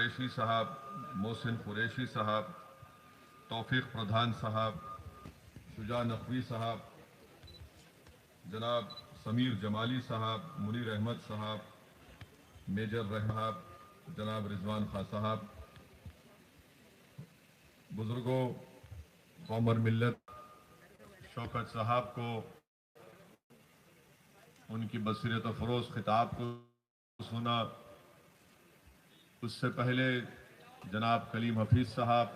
कुरैशी साहब, मोहसिन कुरैशी साहब, तौफीक प्रधान साहब, शुजा नकवी साहब, जनाब समीर जमाली साहब, मुनीर अहमद साहब, मेजर रहमान, जनाब रिजवान खां साहब, बुजुर्गों, कौमर मिल्लत शौकत साहब को उनकी बसीरत फरोज खिताब को सुना। उससे पहले जनाब कलीम हफीज साहब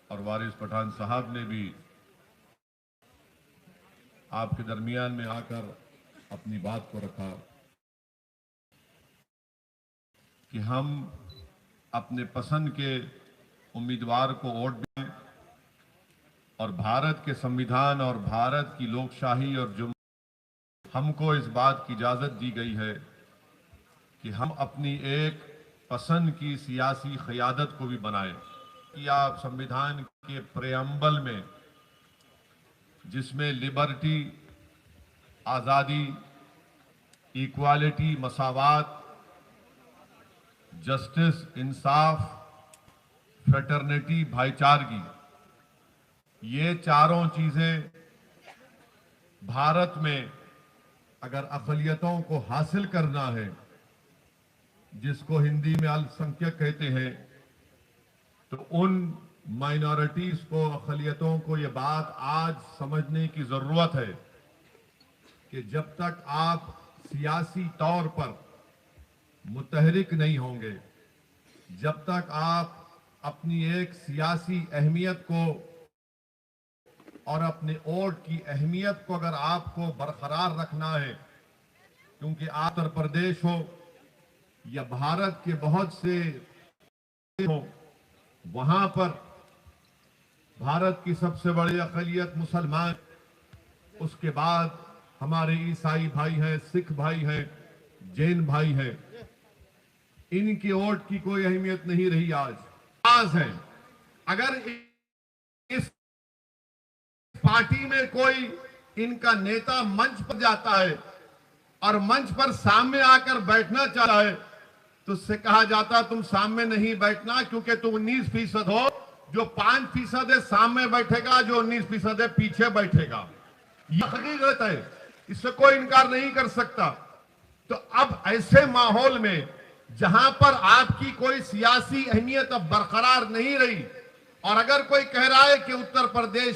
और वारिस पठान साहब ने भी आपके दरमियान में आकर अपनी बात को रखा कि हम अपने पसंद के उम्मीदवार को वोट दें और भारत के संविधान और भारत की लोकशाही और जो हमको इस बात की इजाजत दी गई है कि हम अपनी एक पसंद की सियासी क़यादत को भी बनाएं। कि आप संविधान के प्रेम्बल में जिसमें लिबर्टी, आज़ादी, इक्वालिटी, मसावात, जस्टिस, इंसाफ, फ्रेटर्निटी, भाईचारगी, ये चारों चीजें भारत में अगर अक़लियतों को हासिल करना है, जिसको हिंदी में अल्पसंख्यक कहते हैं, तो उन माइनॉरिटीज को, अक़लियतों को ये बात आज समझने की जरूरत है कि जब तक आप सियासी तौर पर मुतहरिक नहीं होंगे, जब तक आप अपनी एक सियासी अहमियत को और अपने वोट की अहमियत को अगर आपको बरकरार रखना है, क्योंकि उत्तर प्रदेश हो या भारत के बहुत से हो, वहां पर भारत की सबसे बड़ी अक़लियत मुसलमान, उसके बाद हमारे ईसाई भाई हैं, सिख भाई हैं, जैन भाई हैं। इनकी वोट की कोई अहमियत नहीं रही आज है। अगर इस पार्टी में कोई इनका नेता मंच पर जाता है और मंच पर सामने आकर बैठना चाहता है, तो उससे कहा जाता तुम सामने नहीं बैठना, क्योंकि तुम 19% हो। जो 5% है सामने बैठेगा, जो 19% है पीछे बैठेगा। यह हकीकत है, इससे कोई इनकार नहीं कर सकता। तो अब ऐसे माहौल में जहां पर आपकी कोई सियासी अहमियत अब बरकरार नहीं रही, और अगर कोई कह रहा है कि उत्तर प्रदेश